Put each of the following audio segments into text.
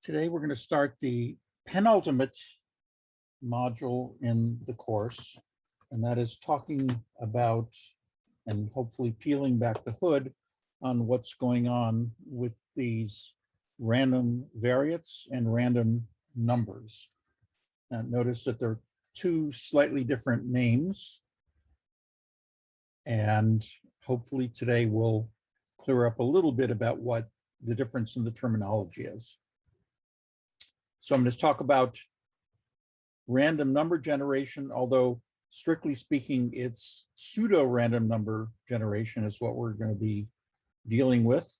Today we're going to start the penultimate module in the course, and that is talking about and hopefully peeling back the hood on what's going on with these random variates and random numbers. Now, notice that they're two slightly different names, and hopefully today we'll clear up a little bit about what the difference in the terminology is. So I'm going to talk about random number generation, although strictly speaking, it's pseudo-random number generation is what we're going to be dealing with,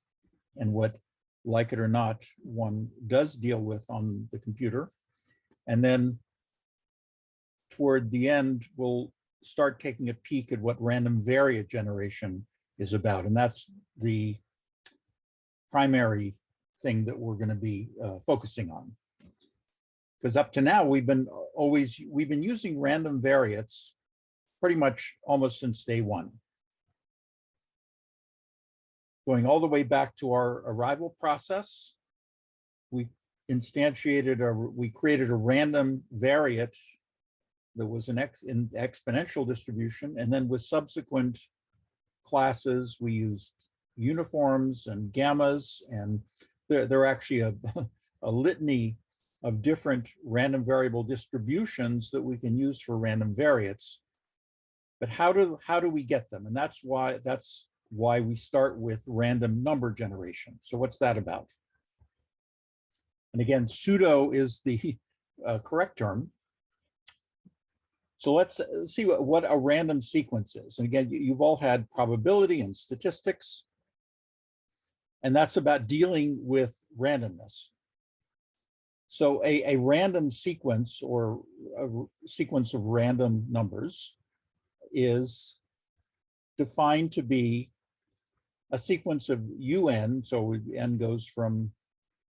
and what, like it or not, one does deal with on the computer. And then toward the end, we'll start taking a peek at what random variate generation is about. And that's the primary thing that we're going to be focusing on. Because up to now, we've been using random variates pretty much almost since day one. Going all the way back to our arrival process, we created a random variate that was an exponential distribution, and then with subsequent classes, we used uniforms and gammas, and there are actually a litany of different random variable distributions that we can use for random variates. But how do we get them? And that's why we start with random number generation. So what's that about? And again, pseudo is the correct term. So let's see what a random sequence is. And again, you've all had probability and statistics, and that's about dealing with randomness. So a random sequence, or a sequence of random numbers, is defined to be a sequence of UN. So n goes from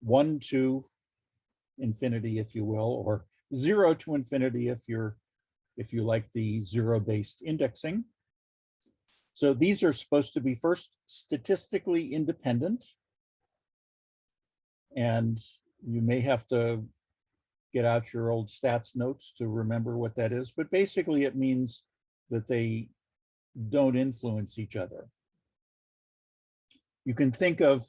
1 to infinity, if you will, or 0 to infinity if you like the zero-based indexing. So these are supposed to be first statistically independent, and you may have to get out your old stats notes to remember what that is, but basically it means that they don't influence each other. You can think of,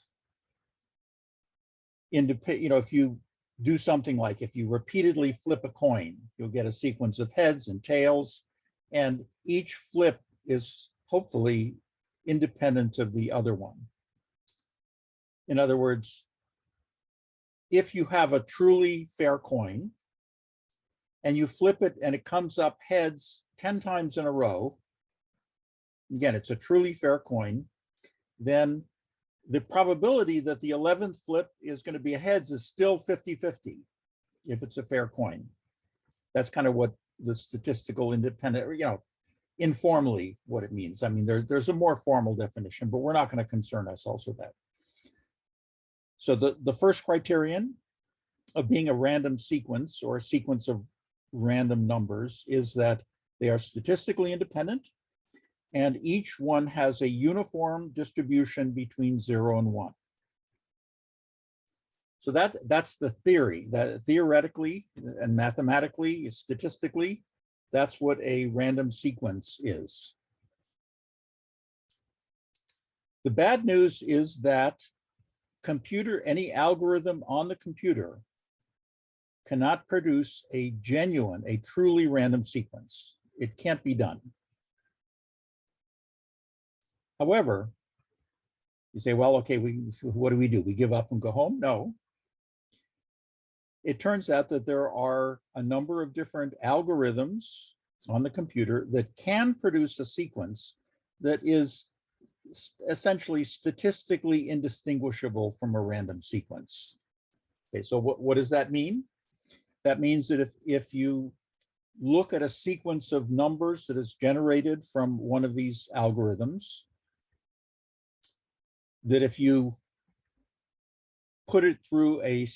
if you do something like, if you repeatedly flip a coin, you'll get a sequence of heads and tails, and each flip is hopefully independent of the other one. In other words, if you have a truly fair coin and you flip it and it comes up heads 10 times in a row, again, it's a truly fair coin, then the probability that the 11th flip is going to be a heads is still 50-50 if it's a fair coin. That's kind of what the statistical independent, informally what it means. I mean, there's a more formal definition, but we're not going to concern ourselves with that. So the first criterion of being a random sequence, or a sequence of random numbers, is that they are statistically independent, and each one has a uniform distribution between 0 and 1. So that's the theory. That theoretically and mathematically, statistically, that's what a random sequence is. The bad news is that any algorithm on the computer cannot produce a truly random sequence. It can't be done. However, you say, well, okay, what do? We give up and go home? No. It turns out that there are a number of different algorithms on the computer that can produce a sequence that is essentially statistically indistinguishable from a random sequence. Okay, so what does that mean? That means that if you look at a sequence of numbers that is generated from one of these algorithms, that if you put it through a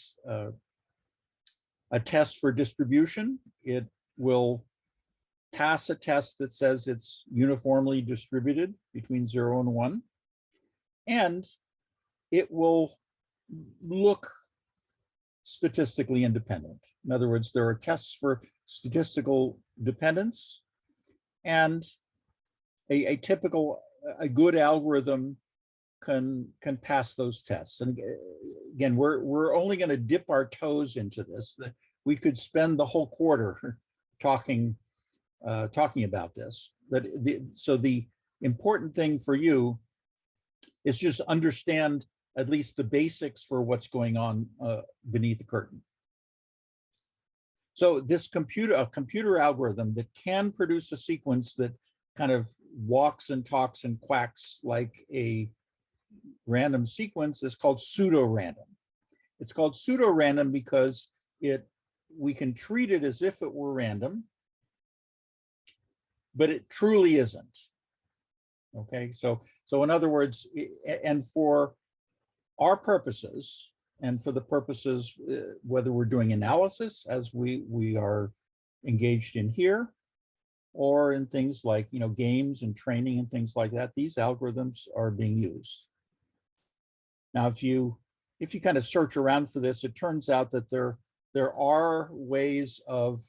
test for distribution, it will pass a test that says it's uniformly distributed between 0 and 1, and it will look statistically independent. In other words, there are tests for statistical dependence, and a good algorithm can pass those tests. And again, we're only going to dip our toes into this. We could spend the whole quarter talking about this. But so the important thing for you is just understand at least the basics for what's going on beneath the curtain. So this computer algorithm that can produce a sequence that kind of walks and talks and quacks like a random sequence is called pseudo-random. It's called pseudo-random because we can treat it as if it were random, but it truly isn't. Okay, so in other words, and for our purposes, and for the purposes, whether we're doing analysis as we are engaged in here, or in things like games and training and things like that, these algorithms are being used. Now, if you kind of search around for this, it turns out that there are ways of,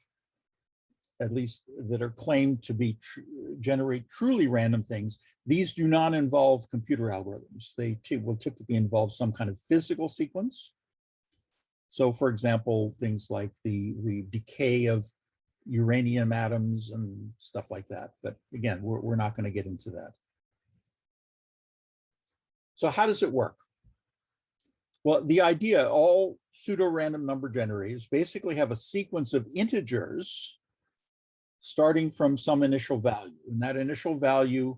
at least that are claimed to be generate truly random things. These do not involve computer algorithms. They will typically involve some kind of physical sequence. So, for example, things like the decay of uranium atoms and stuff like that. But again, we're not going to get into that. So how does it work? Well, the idea, all pseudo-random number generators basically have a sequence of integers starting from some initial value. And that initial value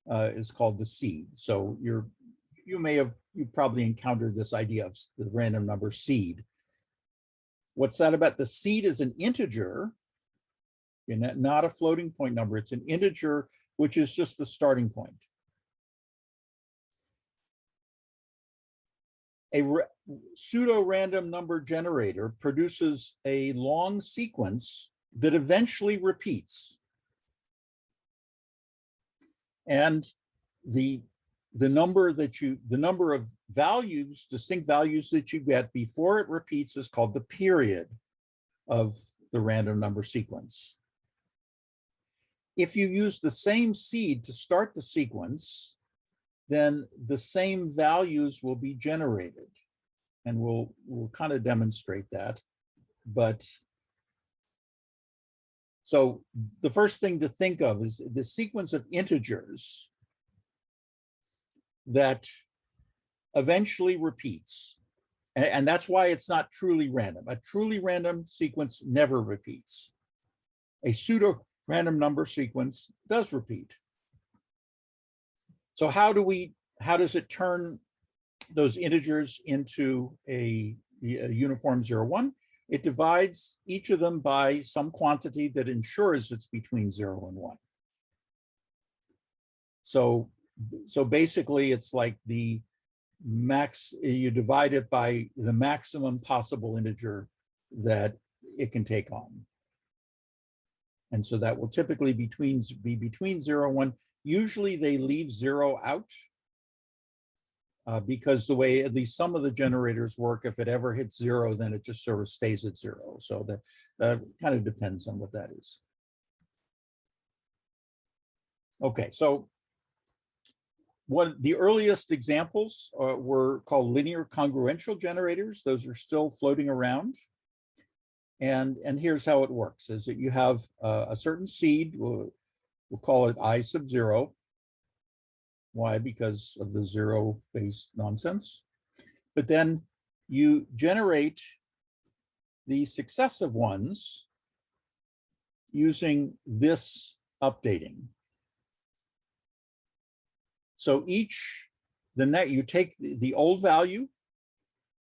is called the seed. So you probably encountered this idea of the random number seed. What's that about? The seed is an integer, not a floating point number. It's an integer, which is just the starting point. A pseudo-random number generator produces a long sequence that eventually repeats. And the number of values, distinct values that you get before it repeats is called the period of the random number sequence. If you use the same seed to start the sequence, then the same values will be generated. And we'll kind of demonstrate that. But so the first thing to think of is the sequence of integers that eventually repeats. And that's why it's not truly random. A truly random sequence never repeats. A pseudo-random number sequence does repeat. So how does it turn those integers into a uniform 0, 1? It divides each of them by some quantity that ensures it's between 0 and 1. So basically it's like you divide it by the maximum possible integer that it can take on. And so that will typically be between 0 and 1. Usually they leave 0 out because the way at least some of the generators work, if it ever hits 0, then it just sort of stays at 0. So that kind of depends on what that is. Okay, so the earliest examples were called linear congruential generators. Those are still floating around. And here's how it works, is that you have a certain seed, we'll call it I sub 0. Why? Because of the zero-based nonsense. But then you generate the successive ones using this updating. So you take the old value,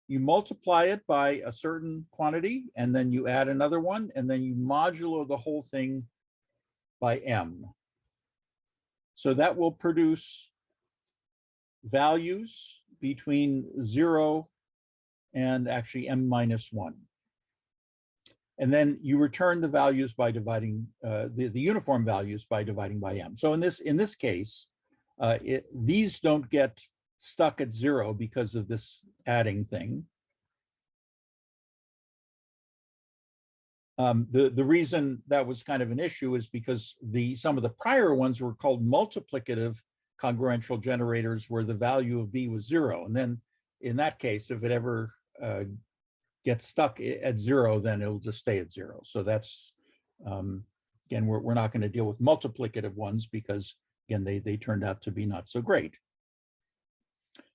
you multiply it by a certain quantity, and then you add another one, and then you modulo the whole thing by m. So that will produce values between 0 and actually m minus 1. And then you return the values by dividing the uniform values by dividing by m. So in this case, these don't get stuck at 0 because of this adding thing. The reason that was kind of an issue is because some of the prior ones were called multiplicative congruential generators, where the value of B was 0. And then in that case, if it ever gets stuck at 0, then it'll just stay at 0. So that's, again, we're not going to deal with multiplicative ones because, again, they turned out to be not so great.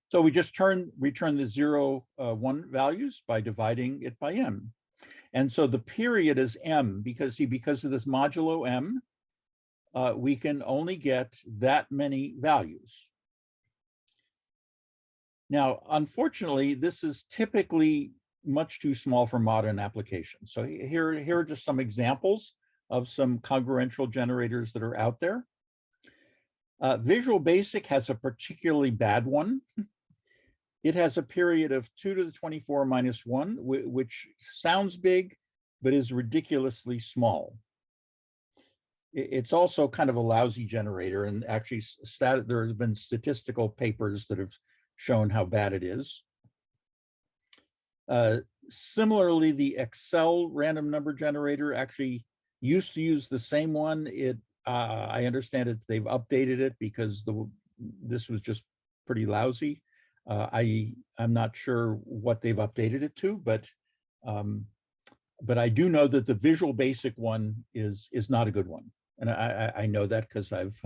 So we just return the 0, 1 values by dividing it by m. And so the period is m, because of this modulo m, we can only get that many values. Now, unfortunately, this is typically much too small for modern applications. So here are just some examples of some congruential generators that are out there. Visual Basic has a particularly bad one. It has a period of 2 to the 24 minus 1, which sounds big, but is ridiculously small. It's also kind of a lousy generator, and actually there have been statistical papers that have shown how bad it is. Similarly, the Excel random number generator actually used to use the same one. I understand they've updated it because this was just pretty lousy. I'm not sure what they've updated it to, but I do know that the Visual Basic one is not a good one, and I know that because I've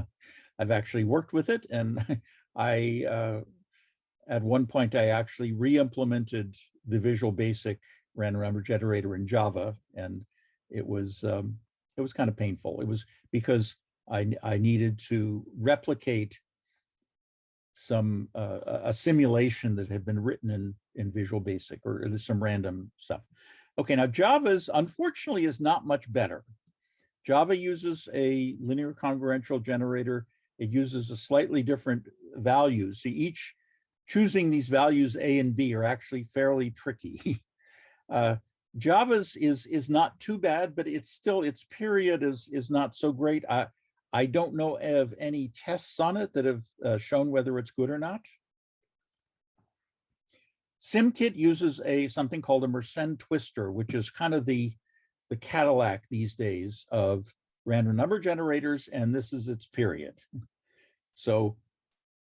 actually worked with it, and at one point I actually re-implemented the Visual Basic random number generator in Java, and it was kind of painful. It was because I needed to replicate a simulation that had been written in Visual Basic, or there's some random stuff. Okay, now Java's unfortunately is not much better. Java uses a linear congruential generator. It uses a slightly different values. See, choosing these values A and B are actually fairly tricky. Java's is not too bad, but its period is not so great. I don't know of any tests on it that have shown whether it's good or not. SimKit uses something called a Mersenne twister, which is kind of the Cadillac these days of random number generators, and this is its period. So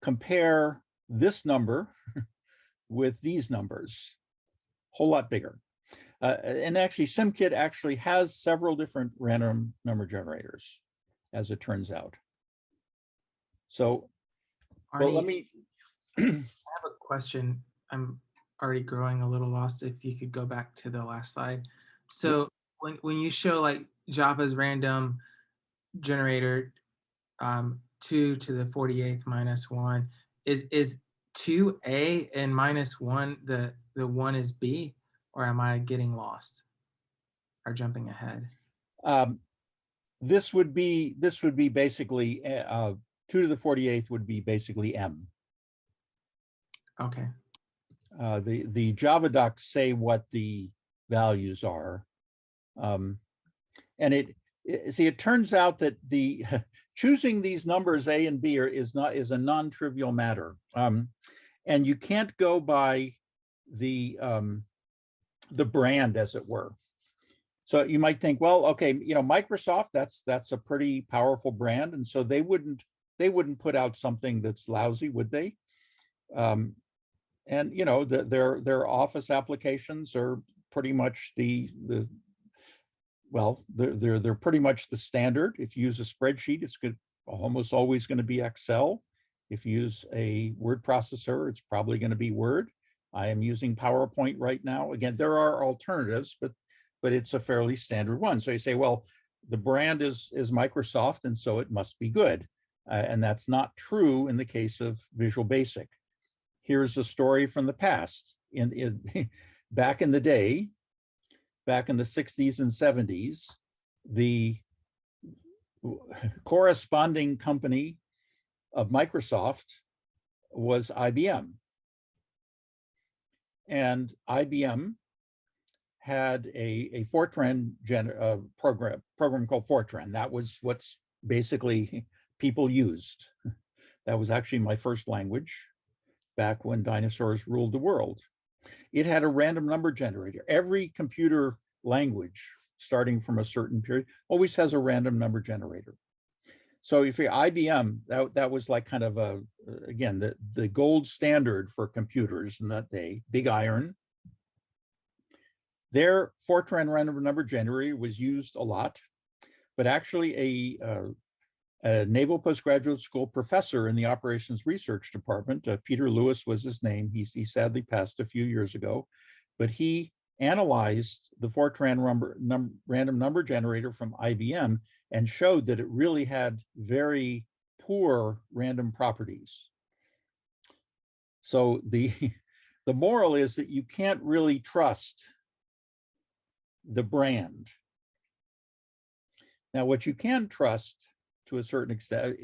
compare this number with these numbers, a whole lot bigger. And actually, SimKit actually has several different random number generators, as it turns out. So, Arnie, well, let me. I have a question. I'm already growing a little lost. If you could go back to the last slide. So when you show like Java's random generator, 2 to the 48th minus 1, is 2A and minus 1 the 1 is B, or am I getting lost or jumping ahead? This would be basically 2 to the 48th would be basically M. Okay. The Java docs say what the values are, and it turns out that the choosing these numbers A and B is a non-trivial matter, and you can't go by the brand, as it were. So you might think, well, okay, Microsoft, that's a pretty powerful brand, and so they wouldn't put out something that's lousy, would they? And their Office applications are pretty much they're pretty much the standard. If you use a spreadsheet, it's almost always going to be Excel. If you use a word processor, it's probably going to be Word. I am using PowerPoint right now. Again, there are alternatives, but it's a fairly standard one. So you say, well, the brand is Microsoft, and so it must be good. And that's not true in the case of Visual Basic. Here's a story from the past. Back in the day, back in the 60s and 70s, the corresponding company of Microsoft was IBM. And IBM had a Fortran program called Fortran. That was what's basically people used. That was actually my first language back when dinosaurs ruled the world. It had a random number generator. Every computer language starting from a certain period always has a random number generator. So if you're IBM, that was like kind of a, again, the gold standard for computers in that day, big iron. Their Fortran random number generator was used a lot, but actually a Naval Postgraduate School professor in the Operations Research Department, Peter Lewis was his name. He sadly passed a few years ago, but he analyzed the Fortran random number generator from IBM and showed that it really had very poor random properties. So the moral is that you can't really trust the brand. Now, what you can trust to a certain extent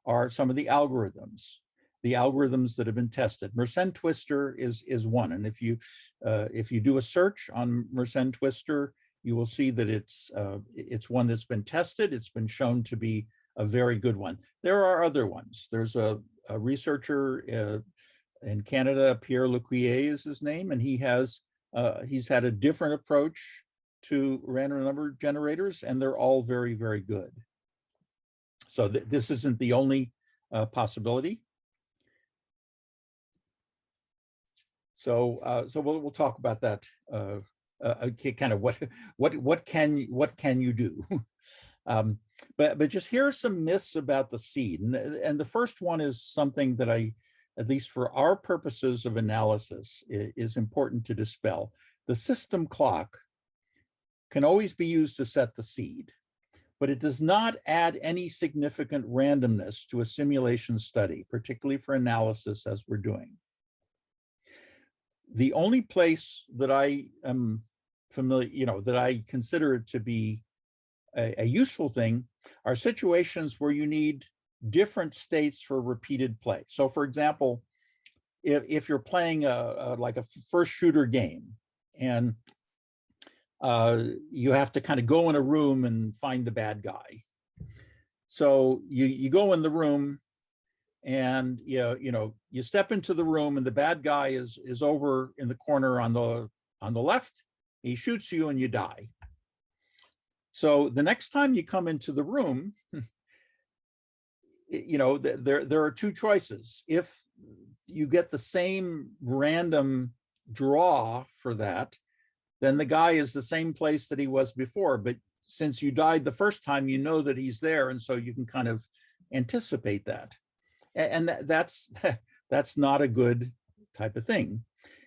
are some of the algorithms that have been tested. Mersenne Twister is one, and if you do a search on Mersenne Twister, you will see that it's one that's been tested. It's been shown to be a very good one. There are other ones. There's a researcher in Canada, Pierre Lecuyer is his name, and he's had a different approach to random number generators, and they're all very, very good. So this isn't the only possibility. So we'll talk about that. Kind of what can you do? But just here are some myths about the seed, and the first one is something that at least for our purposes of analysis, is important to dispel. The system clock can always be used to set the seed, but it does not add any significant randomness to a simulation study, particularly for analysis as we're doing. The only place that I am familiar, that I consider it to be a useful thing are situations where you need different states for repeated play. So for example, if you're playing like a first shooter game, and you have to kind of go in a room and find the bad guy. So you go in the room, and you step into the room, and the bad guy is over in the corner on the left. He shoots you and you die. So the next time you come into the room, there are two choices. If you get the same random draw for that, then the guy is the same place that he was before. But since you died the first time, you know that he's there, and so you can kind of anticipate that. And that's not a good type of thing.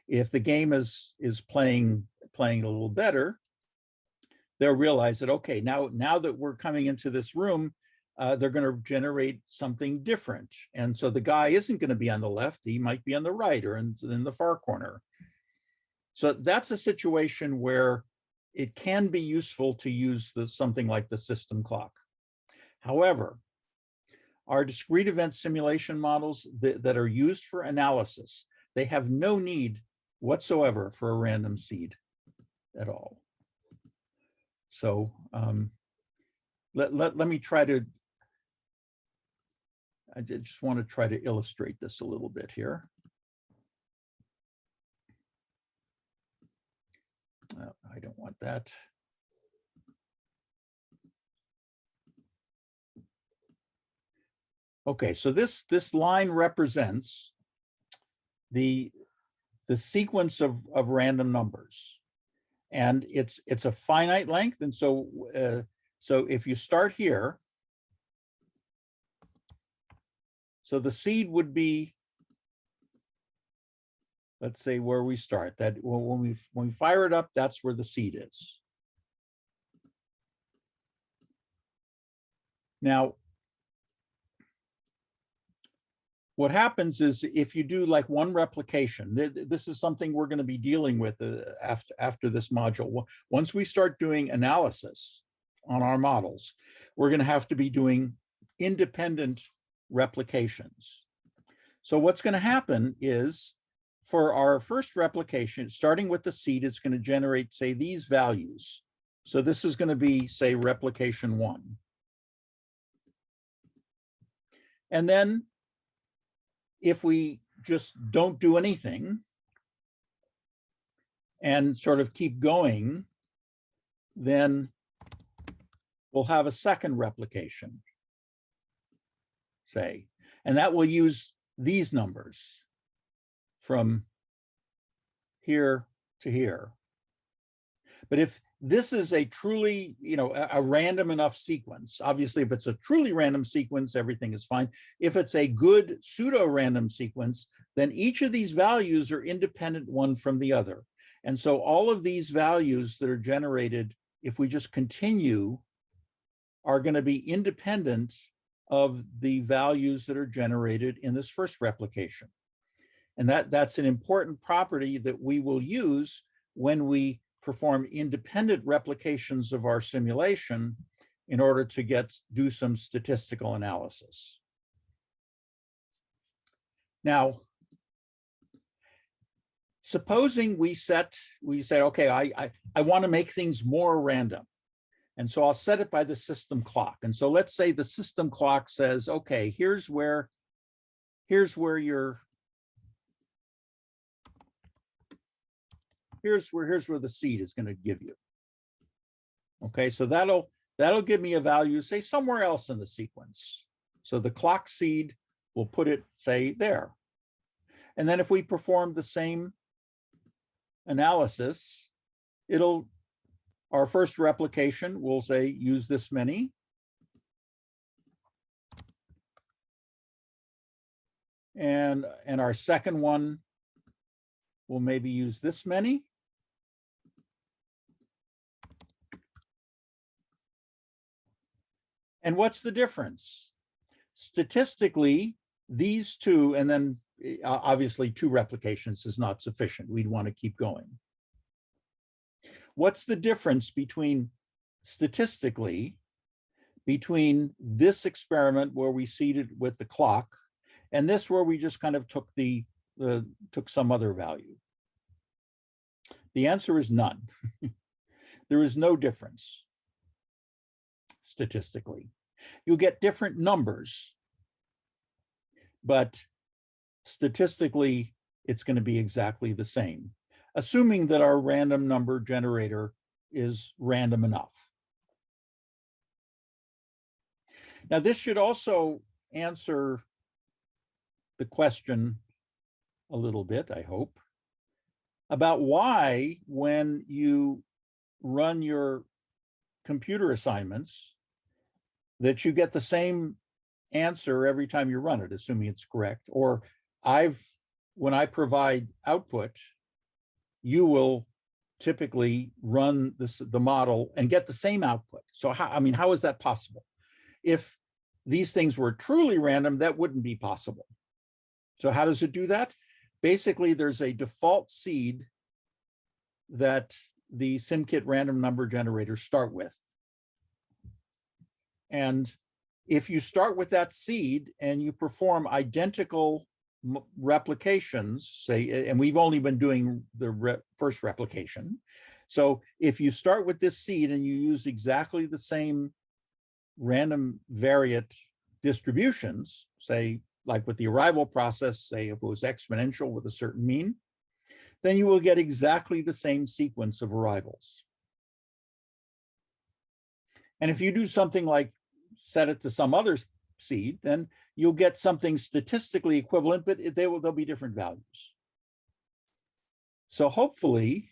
If the game is playing a little better, they'll realize that, okay, now that we're coming into this room, they're going to generate something different. And so the guy isn't going to be on the left, he might be on the right or in the far corner. So that's a situation where it can be useful to use something like the system clock. However, our discrete event simulation models that are used for analysis, they have no need whatsoever for a random seed at all. So let me try to, I just want to try to illustrate this a little bit here. I don't want that. Okay, so this line represents the sequence of random numbers, and it's a finite length. And so so if you start here, so the seed would be, let's say where we start, that when we fire it up, that's where the seed is. Now, what happens is if you do like one replication, this is something we're going to be dealing with after this module. Once we start doing analysis on our models, we're going to have to be doing independent replications. So what's going to happen is, for our first replication, starting with the seed, it's going to generate, say, these values. So this is going to be, say, replication 1. And then if we just don't do anything and sort of keep going, then we'll have a second replication, say, and that will use these numbers from here to here. But if this is a truly, a random enough sequence, obviously, if it's a truly random sequence, everything is fine. If it's a good pseudo-random sequence, then each of these values are independent one from the other. And so all of these values that are generated, if we just continue, are going to be independent of the values that are generated in this first replication. And that's an important property that we will use when we perform independent replications of our simulation in order to do some statistical analysis. Now, supposing we say, okay, I want to make things more random. And so I'll set it by the system clock. And so let's say the system clock says, okay, here's where the seed is going to give you. Okay, so that'll give me a value, say, somewhere else in the sequence. So the clock seed will put it, say, there. And then if we perform the same analysis, our first replication will say use this many. And our second one will maybe use this many. And what's the difference? Statistically, these two, and then obviously 2 replications is not sufficient. We'd want to keep going. What's the difference statistically between this experiment where we seeded with the clock and this where we just kind of took took some other value? The answer is none. There is no difference statistically. You'll get different numbers, but statistically, it's going to be exactly the same, assuming that our random number generator is random enough. Now, this should also answer the question a little bit, I hope, about why, when you run your computer assignments, that you get the same answer every time you run it, assuming it's correct. Or when I provide output, you will typically run the model and get the same output. So how is that possible? If these things were truly random, that wouldn't be possible. So how does it do that? Basically, there's a default seed that the SimKit random number generators start with. And if you start with that seed and you perform identical replications, say, and we've only been doing the first replication. So if you start with this seed and you use exactly the same random variate distributions, say, like with the arrival process, say if it was exponential with a certain mean, then you will get exactly the same sequence of arrivals. And if you do something like set it to some other seed, then you'll get something statistically equivalent, but they'll be different values. So hopefully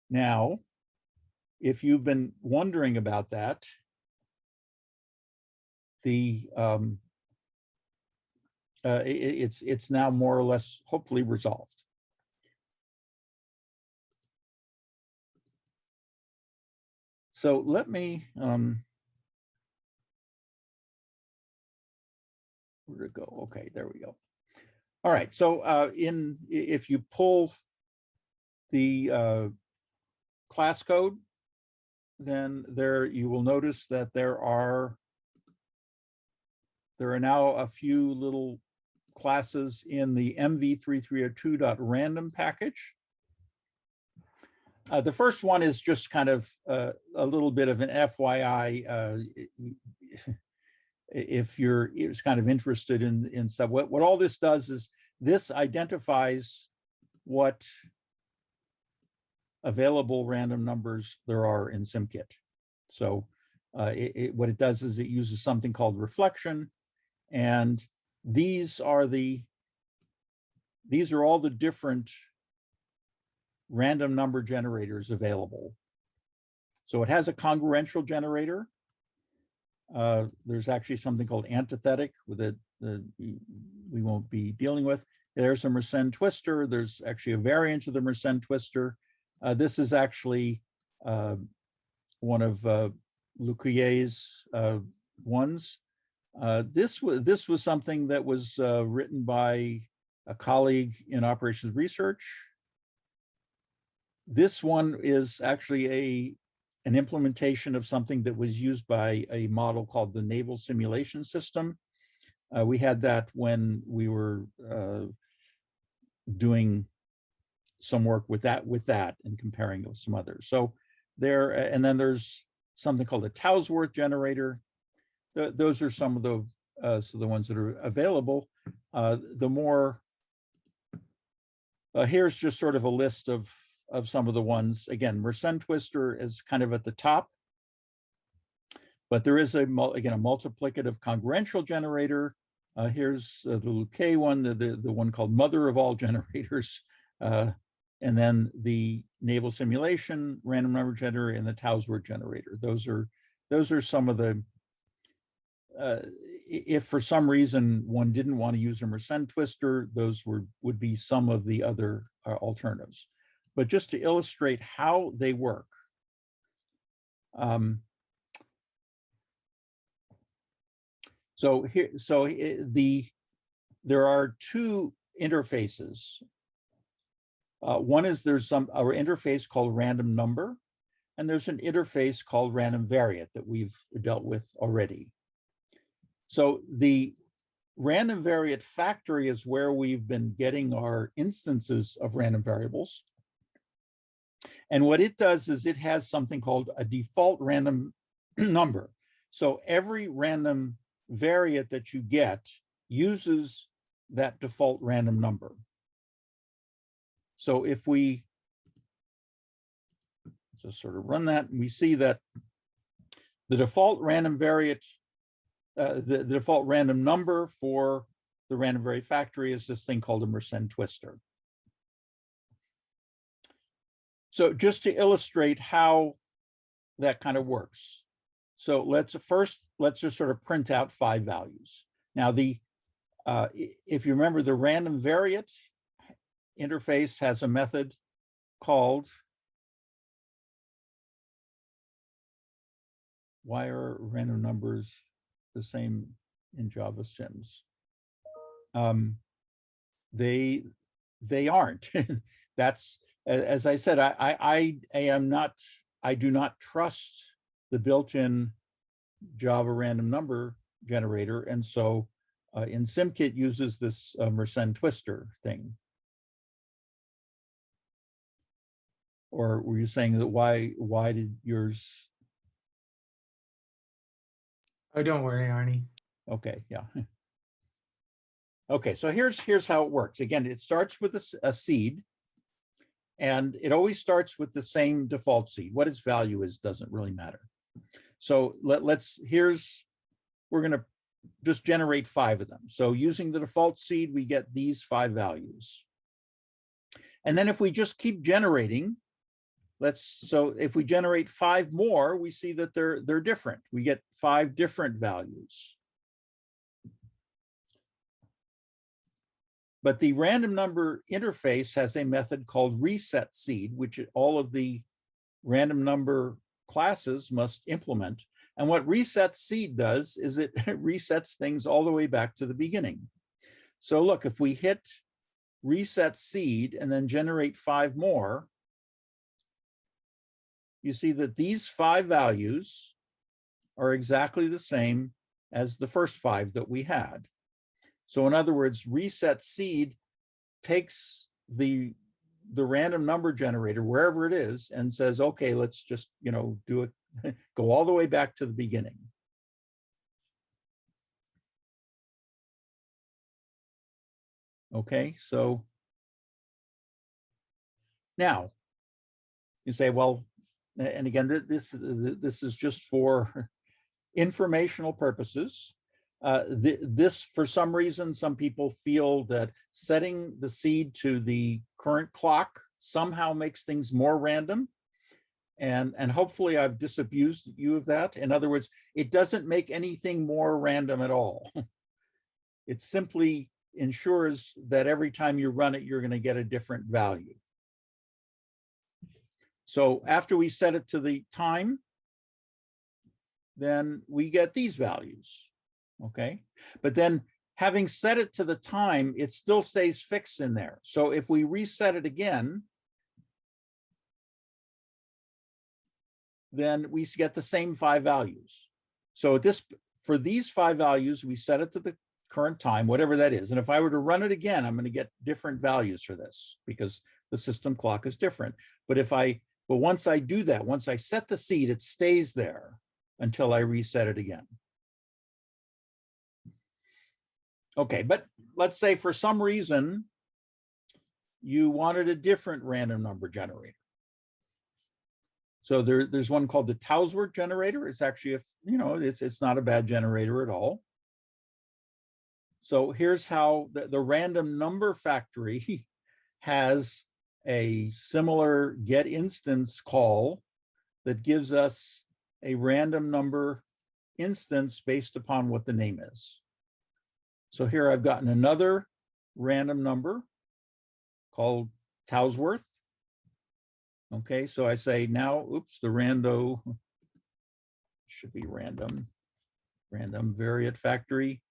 now, if you've been wondering about that, it's now more or less hopefully resolved. So let me, where'd it go? Okay, there we go. All right, so if you pull the class code, then you will notice that there are now a few little classes in the mv3302.random package. The first one is just kind of a little bit of an FYI. If you're kind of interested in stuff, what all this does is this identifies what available random numbers there are in SimKit. So What it does is it uses something called reflection, and these are all the different random number generators available. So it has a congruential generator. There's actually something called antithetic that we won't be dealing with. There's a Mersenne twister. There's actually a variant of the Mersenne twister. This is actually one of Lucuyer's ones. This was something that was written by a colleague in operations research. This one is actually an implementation of something that was used by a model called the Naval Simulation System. We had that when we were doing some work with that and comparing it with some others. So there, and then there's something called a Tausworth generator. Those are some of the ones that are available. Here's just sort of a list of some of the ones. Again, Mersenne twister is kind of at the top, but there is again a multiplicative congruential generator. Here's the Luque one, the one called mother of all generators, and then the naval simulation random number generator and the Tausworth generator. Those are some of the. If for some reason one didn't want to use a Mersenne twister, those would be some of the other alternatives. But just to illustrate how they work, there are two interfaces. One is there's our interface called random number, and there's an interface called random variate that we've dealt with already. So the random variate factory is where we've been getting our instances of random variables. And what it does is it has something called a default random number. So every random variate that you get uses that default random number. So if we just sort of run that, we see that the default random variate, the default random number for the random variate factory is this thing called a Mersenne twister. So just to illustrate how that kind of works. So let's just sort of print out 5 values. Now if you remember, the random variate interface has a method called, why are random numbers the same in Java Sims? They aren't. That's, as I said, I do not trust the built-in Java random number generator, and so in SimKit uses this Mersenne twister thing. Or were you saying that why did yours? Oh, don't worry, Arnie. Okay, yeah. Okay, so here's how it works. Again, it starts with a seed, and it always starts with the same default seed. What its value is doesn't really matter. So we're going to just generate 5 of them. So using the default seed, we get these 5 values. And then if we just keep generating, so if we generate 5 more, we see that they're different. We get 5 different values. But the random number interface has a method called reset seed, which all of the random number classes must implement. And what reset seed does is it resets things all the way back to the beginning. So look, if we hit reset seed and then generate 5 more, you see that these 5 values are exactly the same as the first 5 that we had. So in other words, reset seed takes the random number generator wherever it is and says, okay, let's just, do it, go all the way back to the beginning. Okay, so now you say, well, and again, this is just for informational purposes. This, for some reason, some people feel that setting the seed to the current clock somehow makes things more random. And hopefully I've disabused you of that. In other words, it doesn't make anything more random at all. It simply ensures that every time you run it, you're going to get a different value. So after we set it to the time, then we get these values, okay? But then having set it to the time, it still stays fixed in there. So if we reset it again, then we get the same 5 values. So for these 5 values, we set it to the current time, whatever that is. And if I were to run it again, I'm going to get different values for this because the system clock is different. But once I do that, once I set the seed, it stays there until I reset it again. Okay, but let's say for some reason you wanted a different random number generator. So there's one called the Tauswort generator. It's actually, it's not a bad generator at all. So here's how the random number factory has a similar get instance call that gives us a random number instance based upon what the name is. So here I've gotten another random number called Tauswort. Okay, so I say now, oops, the rando should be random variate factory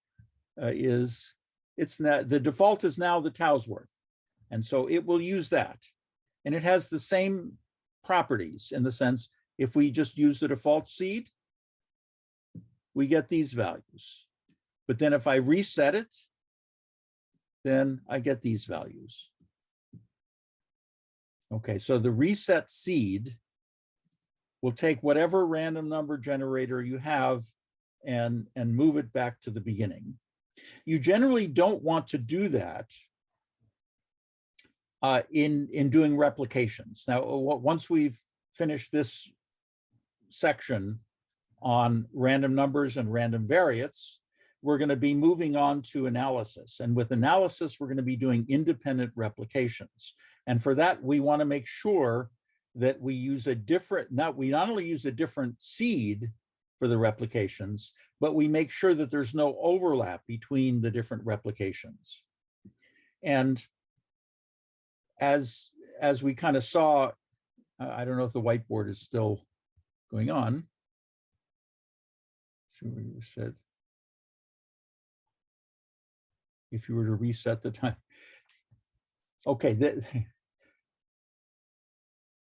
it's not, the default is now the Tauswort. And so it will use that. And it has the same properties in the sense, if we just use the default seed, we get these values. But then if I reset it, then I get these values. Okay, so the reset seed will take whatever random number generator you have and move it back to the beginning. You generally don't want to do that in doing replications. Now, once we've finished this section on random numbers and random variates, we're going to be moving on to analysis. And with analysis, we're going to be doing independent replications. And for that, we want to make sure that we use we not only use a different seed for the replications, but we make sure that there's no overlap between the different replications. And as we kind of saw, I don't know if the whiteboard is still going on. So we said, if you were to reset the time. Okay,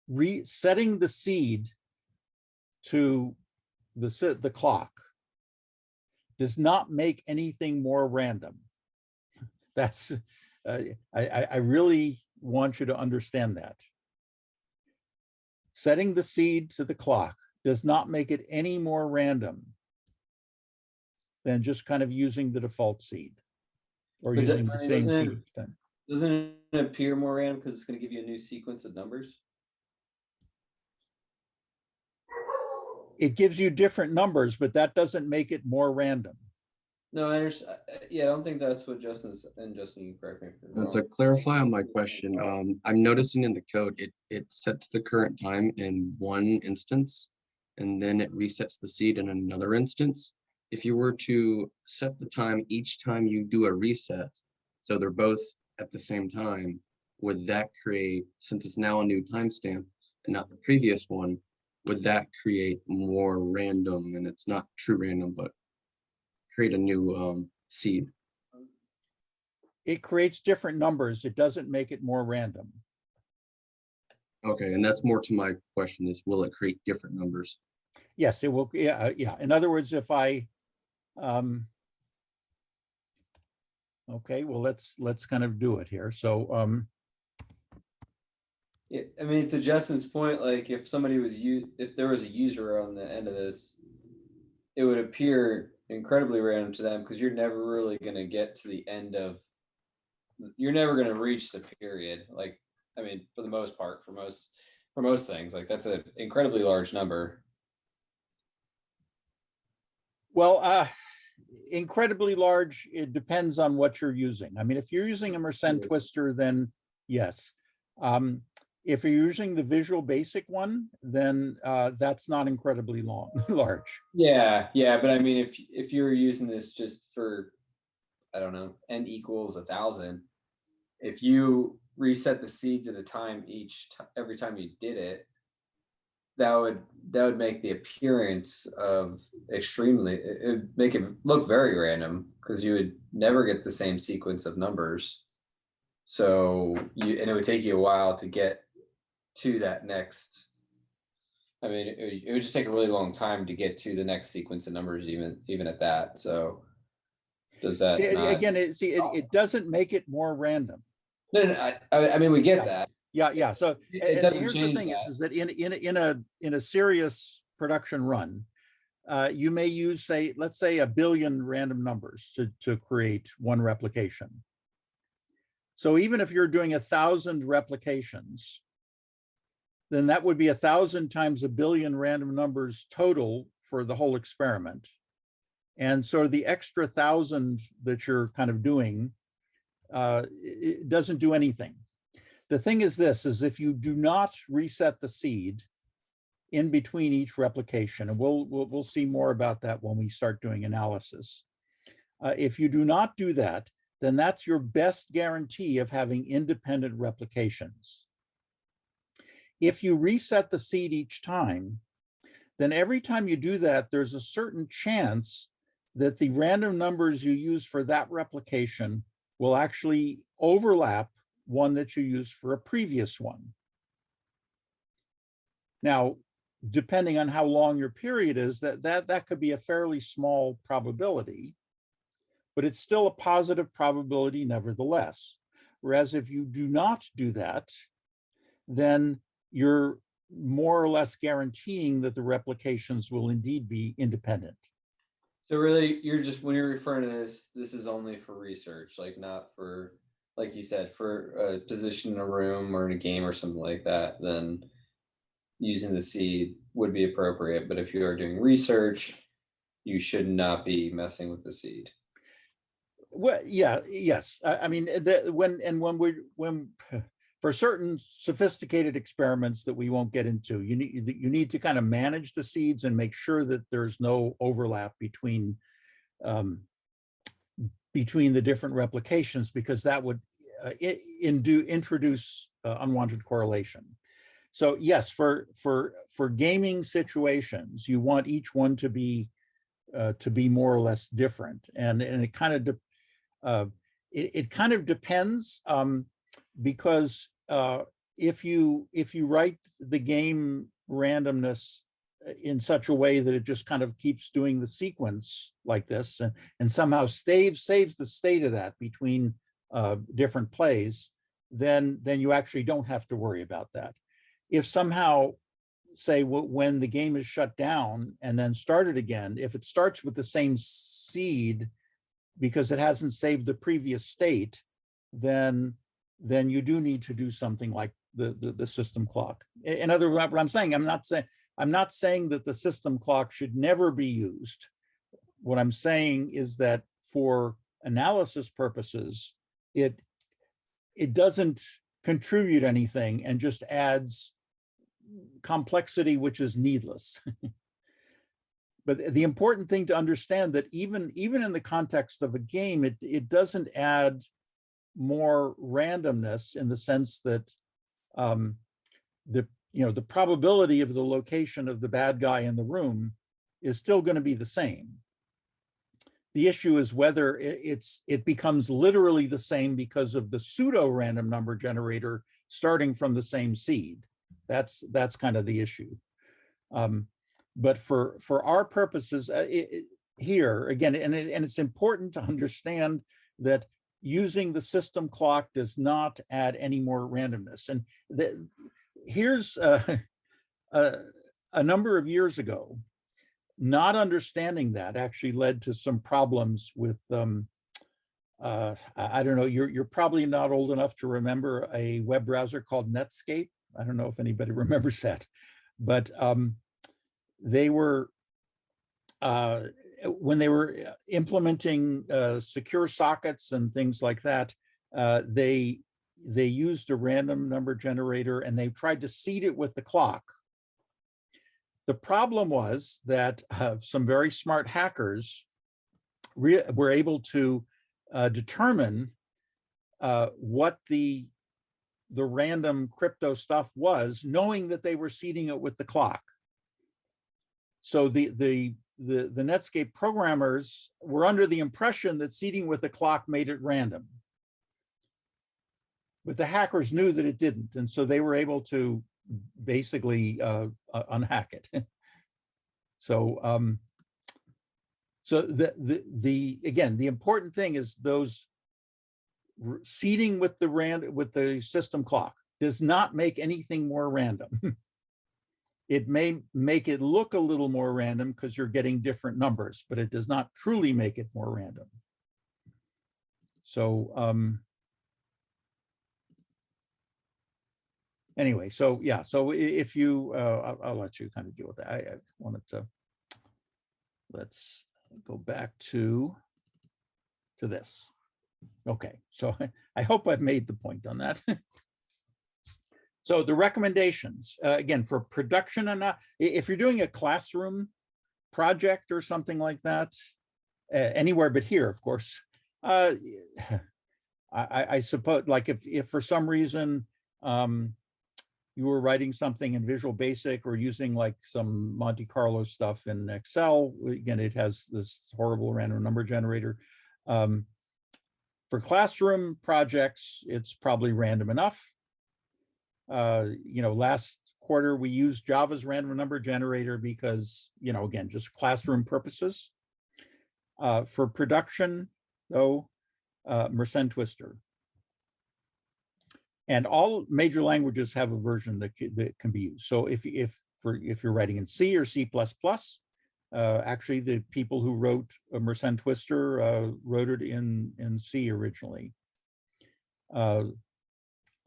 resetting the seed to the clock does not make anything more random. That's, I really want you to understand that. Setting the seed to the clock does not make it any more random than just kind of using the default seed or using the same seed. Doesn't it appear more random because it's going to give you a new sequence of numbers? It gives you different numbers, but that doesn't make it more random. No, I understand. Yeah, I don't think that's what Justin, you correct me if I'm wrong. To clarify on my question, I'm noticing in the code, it sets the current time in one instance, and then it resets the seed in another instance. If you were to set the time each time you do a reset, so they're both at the same time, would that create, since it's now a new timestamp and not the previous one, would that create more random, and it's not true random, but create a new seed? It creates different numbers. It doesn't make it more random. Okay, and that's more to my question is, will it create different numbers? Yes, it will. Yeah. In other words, if I, okay, well, let's kind of do it here. So, yeah, I mean, to Justin's point, like if there was a user on the end of this, it would appear incredibly random to them because you're never really going to get to the end of, you're never going to reach the period. Like, I mean, for the most part, for most things, like that's an incredibly large number. Well, incredibly large, it depends on what you're using. I mean, if you're using a Mersenne twister, then yes. If you're using the Visual Basic one, then that's not incredibly large. Yeah, yeah, but I mean, if you're using this just for, I don't know, n equals 1,000, if you reset the seed to the time every time you did it, that would make the appearance of extremely, it would make it look very random because you would never get the same sequence of numbers. So and it would take you a while to get to that next. I mean, it would just take a really long time to get to the next sequence of numbers, even at that. So does that not... Again, it doesn't make it more random. No, I mean, we get that. Yeah. So It doesn't here's change the thing that. is that in a serious production run, you may use, let's say 1 billion random numbers to create one replication. So even if you're doing 1,000 replications, then that would be 1,000 times 1 billion random numbers total for the whole experiment. And so the extra 1,000 that you're kind of doing, it doesn't do anything. The thing is this, is if you do not reset the seed in between each replication, and we'll see more about that when we start doing analysis. If you do not do that, then that's your best guarantee of having independent replications. If you reset the seed each time, then every time you do that, there's a certain chance that the random numbers you use for that replication will actually overlap one that you used for a previous one. Now, depending on how long your period is, that could be a fairly small probability, but it's still a positive probability nevertheless. Whereas if you do not do that, then you're more or less guaranteeing that the replications will indeed be independent. So really, when you're referring to this is only for research, like not for, like you said, for a position in a room or in a game or something like that, then using the seed would be appropriate. But if you are doing research, you should not be messing with the seed. Well, yes. I mean, when for certain sophisticated experiments that we won't get into, you need to kind of manage the seeds and make sure that there's no overlap between the different replications, because that would introduce unwanted correlation. So yes, for gaming situations, you want each one to be more or less different, and it kind of depends, because if you write the game randomness in such a way that it just kind of keeps doing the sequence like this and somehow saves the state of that between different plays, then you actually don't have to worry about that. If somehow, say, when the game is shut down and then started again, if it starts with the same seed because it hasn't saved the previous state, then you do need to do something like the system clock. In other words, what I'm saying, I'm not saying that the system clock should never be used. What I'm saying is that for analysis purposes, it doesn't contribute anything and just adds complexity which is needless. But the important thing to understand that even in the context of a game, it doesn't add more randomness, in the sense that the probability of the location of the bad guy in the room is still going to be the same. The issue is whether it becomes literally the same because of the pseudo-random number generator starting from the same seed. That's kind of the issue. But for our purposes here, again, and it's important to understand that using the system clock does not add any more randomness. And here's a number of years ago, not understanding that actually led to some problems with, I don't know, you're probably not old enough to remember a web browser called Netscape. I don't know if anybody remembers that, but they were, when they were implementing secure sockets and things like that, they used a random number generator and they tried to seed it with the clock. The problem was that some very smart hackers were able to determine what the random crypto stuff was, knowing that they were seeding it with the clock. So the Netscape programmers were under the impression that seeding with the clock made it random. But the hackers knew that it didn't, and so they were able to basically unhack it. So again, the important thing is those seeding with the system clock does not make anything more random. It may make it look a little more random because you're getting different numbers, but it does not truly make it more random. So anyway, so yeah, so if you, I'll let you kind of deal with that. I wanted to, let's go back to this. Okay, so I hope I've made the point on that. So the recommendations, again, for production and if you're doing a classroom project or something like that, anywhere but here, of course, I suppose, like if for some reason you were writing something in Visual Basic or using like some Monte Carlo stuff in Excel, again, it has this horrible random number generator. For classroom projects, it's probably random enough. Last quarter we used Java's random number generator because, again, just classroom purposes. For production, though, Mersenne Twister. And all major languages have a version that can be used. So if you're writing in C or C++, actually the people who wrote Mersenne Twister wrote it in C originally.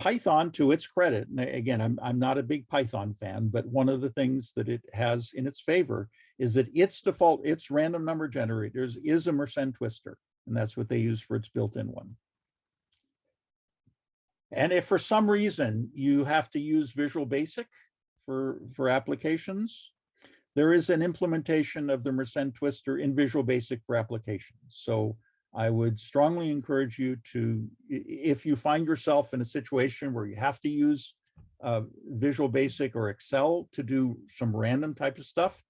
Python, to its credit, and again, I'm not a big Python fan, but one of the things that it has in its favor is that its random number generators is a Mersenne Twister, and that's what they use for its built-in one. And if for some reason you have to use Visual Basic for applications, there is an implementation of the Mersenne Twister in Visual Basic for applications. So I would strongly encourage you to, if you find yourself in a situation where you have to use Visual Basic or Excel to do some random type of stuff,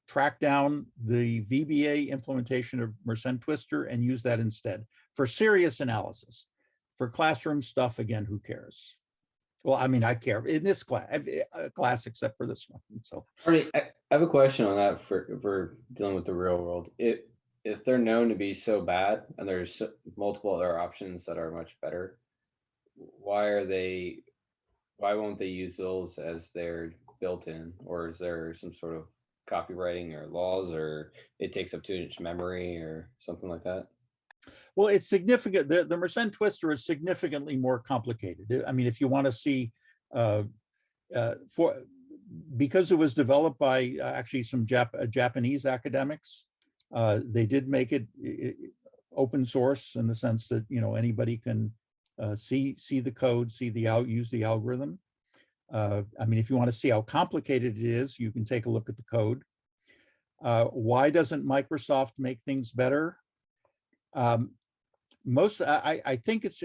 track down the VBA implementation of Mersenne Twister and use that instead for serious analysis. For classroom stuff, again, who cares? Well, I mean, I care in this class except for this one. So, Arnie, I have a question on that for dealing with the real world. If they're known to be so bad and there's multiple other options that are much better, why won't they use those as their built-in? Or is there some sort of copywriting or laws, or it takes up too much memory or something like that? well, it's significant. The Mersenne Twister is significantly more complicated. I mean, if you want to see, because it was developed by actually some Japanese academics, they did make it open source in the sense that anybody can see the code, use the algorithm. I mean, if you want to see how complicated it is, you can take a look at the code. Why doesn't Microsoft make things better? I think it's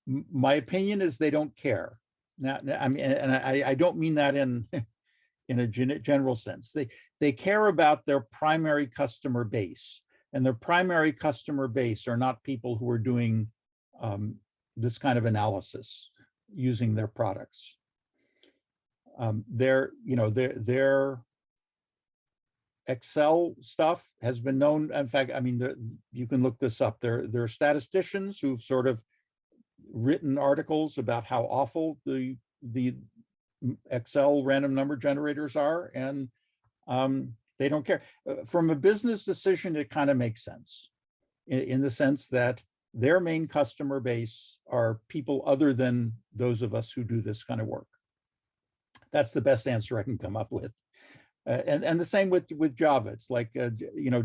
my opinion is they don't care. Now, I mean, and I don't mean that in a general sense. They care about their primary customer base, and their primary customer base are not people who are doing this kind of analysis using their products. Their Excel stuff has been known. In fact, I mean, you can look this up. There are statisticians who've sort of written articles about how awful the Excel random number generators are, and they don't care. From a business decision, it kind of makes sense in the sense that their main customer base are people other than those of us who do this kind of work. That's the best answer I can come up with. And the same with Java. It's like,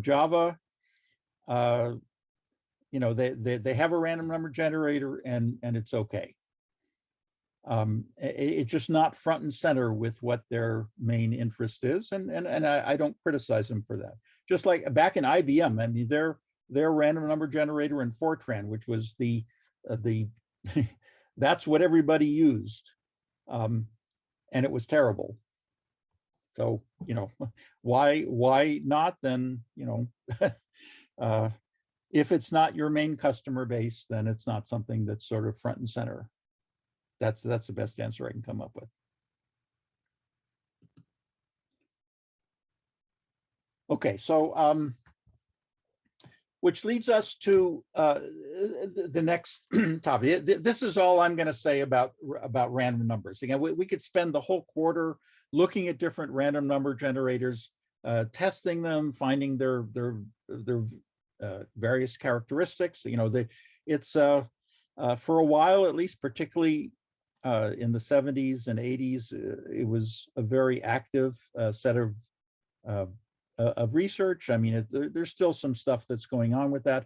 Java, they have a random number generator and it's okay. It's just not front and center with what their main interest is. And I don't criticize them for that. Just like back in IBM, I mean, their random number generator in Fortran, which was the that's what everybody used. And it was terrible. So, why not then, if it's not your main customer base, then it's not something that's sort of front and center. That's the best answer I can come up with. Okay, so which leads us to the next topic. This is all I'm going to say about random numbers. Again, we could spend the whole quarter looking at different random number generators, testing them, finding their various characteristics. It's for a while, at least, particularly in the 70s and 80s, it was a very active set of research. I mean, there's still some stuff that's going on with that,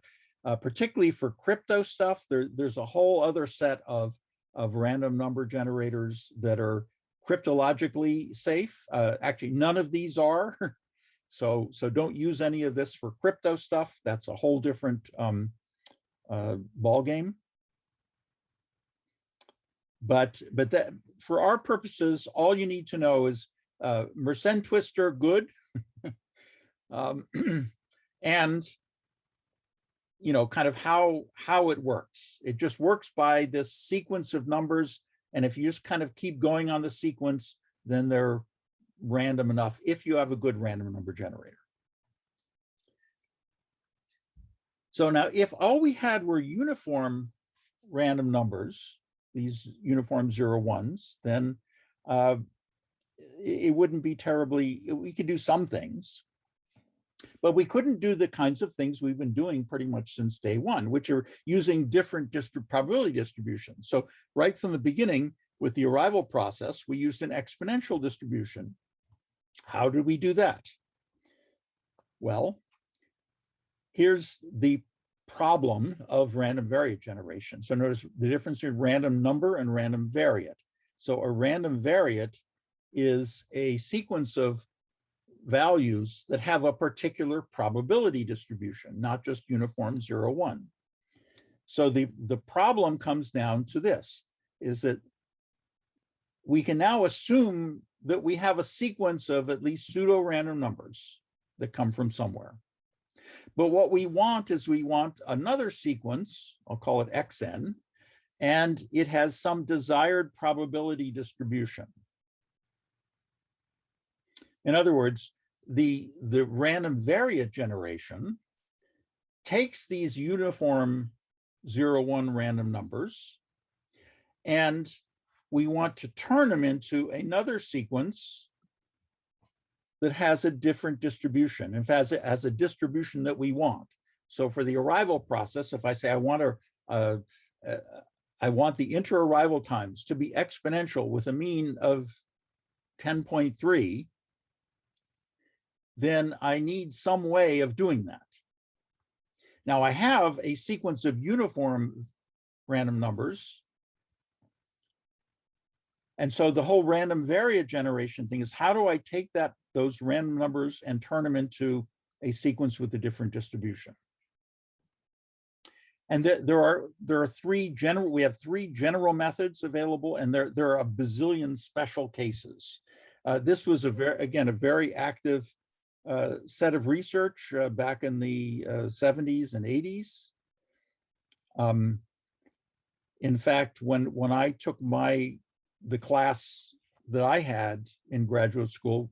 particularly for crypto stuff. There's a whole other set of random number generators that are cryptologically safe. Actually, none of these are. So don't use any of this for crypto stuff. That's a whole different ball game. But that, for our purposes, all you need to know is Mersenne twistor, good. And kind of how it works. It just works by this sequence of numbers, and if you just kind of keep going on the sequence, then they're random enough if you have a good random number generator. So now, if all we had were uniform random numbers, these uniform 0, 1s, then it wouldn't be terribly, we could do some things, but we couldn't do the kinds of things we've been doing pretty much since day one, which are using different probability distributions. So right from the beginning with the arrival process, we used an exponential distribution. How did we do that? Well, here's the problem of random variate generation. So notice the difference between random number and random variate. So a random variate is a sequence of values that have a particular probability distribution, not just uniform 0, 1. So the problem comes down to this, is that we can now assume that we have a sequence of at least pseudo-random numbers that come from somewhere. But what we want is we want another sequence, I'll call it xn, and it has some desired probability distribution. In other words, the random variate generation takes these uniform 0, 1 random numbers, and we want to turn them into another sequence that has a different distribution. In fact, it has a distribution that we want. So for the arrival process, if I say I want the inter-arrival times to be exponential with a mean of 10.3, then I need some way of doing that. Now I have a sequence of uniform random numbers. And so the whole random variate generation thing is, how do I take those random numbers and turn them into a sequence with a different distribution? And there are three general, we have three general methods available, and there are a bazillion special cases. This was a very active set of research back in the 70s and 80s. In fact, when I took the class that I had in graduate school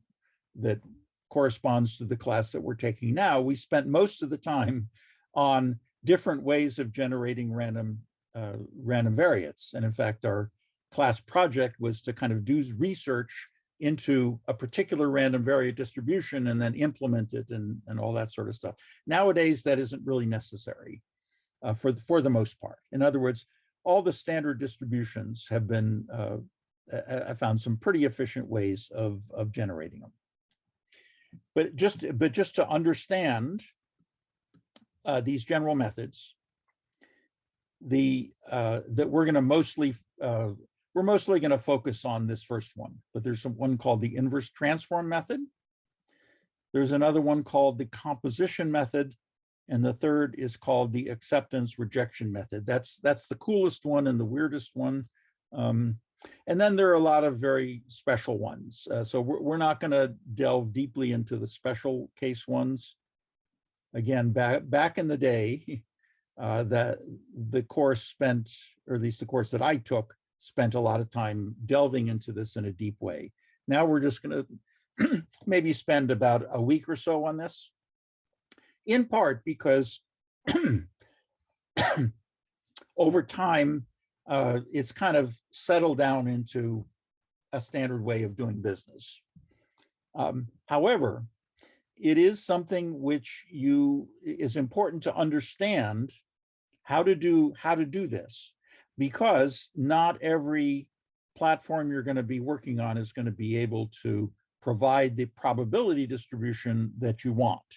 that corresponds to the class that we're taking now, we spent most of the time on different ways of generating random variates. And in fact, our class project was to kind of do research into a particular random variate distribution and then implement it and all that sort of stuff. Nowadays, that isn't really necessary for the most part. In other words, all the standard distributions have been, I found some pretty efficient ways of generating them. But just to understand these general methods, that we're mostly going to focus on this first one. But there's one called the inverse transform method. There's another one called the composition method, and the third is called the acceptance rejection method. That's the coolest one and the weirdest one. And then there are a lot of very special ones. So we're not going to delve deeply into the special case ones. Again, back in the day, the course spent, or at least the course that I took, spent a lot of time delving into this in a deep way. Now we're just going to maybe spend about a week or so on this, in part because over time, it's kind of settled down into a standard way of doing business. However, it is something which is important to understand how to do this, because not every platform you're going to be working on is going to be able to provide the probability distribution that you want.